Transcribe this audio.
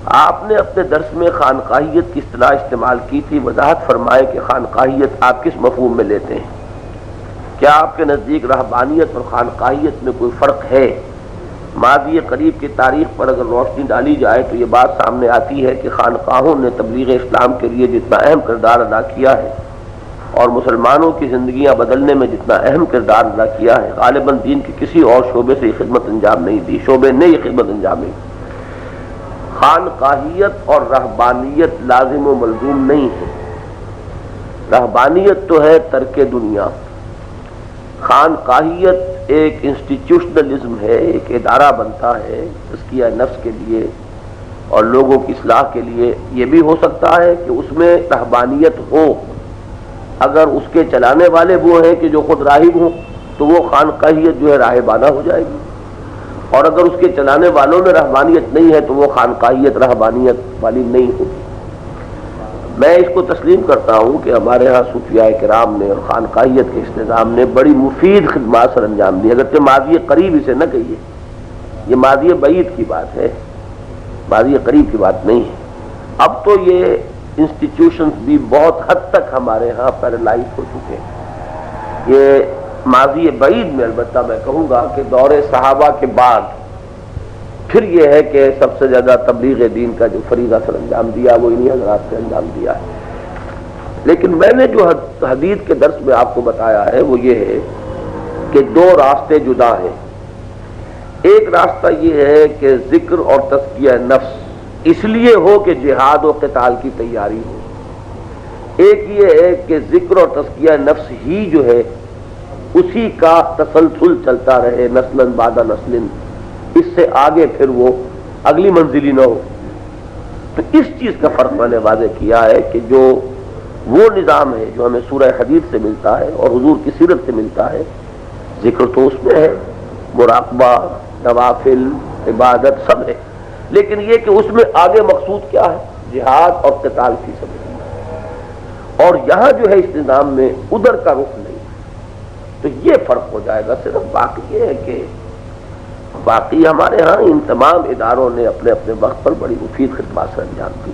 آپ نے اپنے درس میں خانقاہیت کی اصطلاح استعمال کی تھی، وضاحت فرمائے کہ خانقاہیت آپ کس مفہوم میں لیتے ہیں؟ کیا آپ کے نزدیک رہبانیت اور خانقاہیت میں کوئی فرق ہے؟ ماضی قریب کی تاریخ پر اگر روشنی ڈالی جائے تو یہ بات سامنے آتی ہے کہ خانقاہوں نے تبلیغ اسلام کے لیے جتنا اہم کردار ادا کیا ہے اور مسلمانوں کی زندگیاں بدلنے میں جتنا اہم کردار ادا کیا ہے، غالباً دین کے کسی اور شعبے سے یہ خدمت انجام نہیں دی، شعبے نے یہ خدمت انجام نہیں دی۔ خانقاہیت اور رہبانیت لازم و ملزوم نہیں ہے۔ رہبانیت تو ہے ترک دنیا، خانقاہیت ایک انسٹیٹیوشنلزم ہے، ایک ادارہ بنتا ہے تزکیہ نفس کے لیے اور لوگوں کی اصلاح کے لیے۔ یہ بھی ہو سکتا ہے کہ اس میں رہبانیت ہو، اگر اس کے چلانے والے وہ ہیں کہ جو خود راہب ہوں تو وہ خانقاہیت جو ہے راہبانہ ہو جائے گی، اور اگر اس کے چلانے والوں میں رہبانیت نہیں ہے تو وہ خانقاہیت رہبانیت والی نہیں ہوگی۔ میں اس کو تسلیم کرتا ہوں کہ ہمارے ہاں صوفیاء کرام نے اور خانقاہیت کے اس نظام نے بڑی مفید خدمات سر انجام دی، اگرچہ ماضی قریب اسے نہ کہیے، یہ ماضی بعید کی بات ہے، ماضی قریب کی بات نہیں ہے۔ اب تو یہ انسٹیٹیوشنز بھی بہت حد تک ہمارے ہاں پیرالائز ہو چکے ہیں۔ یہ ماضی بعید میں البتہ میں کہوں گا کہ دور صحابہ کے بعد پھر یہ ہے کہ سب سے زیادہ تبلیغ دین کا جو فریضہ سر انجام دیا وہ انہی حضرات سے انجام دیا ہے۔ لیکن میں نے جو حدیث کے درس میں آپ کو بتایا ہے وہ یہ ہے کہ دو راستے جدا ہیں۔ ایک راستہ یہ ہے کہ ذکر اور تزکیہ نفس اس لیے ہو کہ جہاد و قتال کی تیاری ہو، ایک یہ ہے کہ ذکر اور تزکیہ نفس ہی جو ہے اسی کا تسلسل چلتا رہے نسلاً بعد نسل، اس سے آگے پھر وہ اگلی منزلی نہ ہو۔ تو اس چیز کا فرق میں نے واضح کیا ہے کہ جو وہ نظام ہے جو ہمیں سورہ حدید سے ملتا ہے اور حضور کی سیرت سے ملتا ہے، ذکر تو اس میں ہے، مراقبہ، نوافل، عبادت سب ہے، لیکن یہ کہ اس میں آگے مقصود کیا ہے؟ جہاد اور قتال فی سبیل اللہ، اور یہاں جو ہے اس نظام میں ادھر کا رخ نہیں۔ تو یہ فرق ہو جائے گا صرف، باقی یہ ہے کہ باقی ہمارے ہاں ان تمام اداروں نے اپنے اپنے وقت پر بڑی مفید خدمات سر انجام دی۔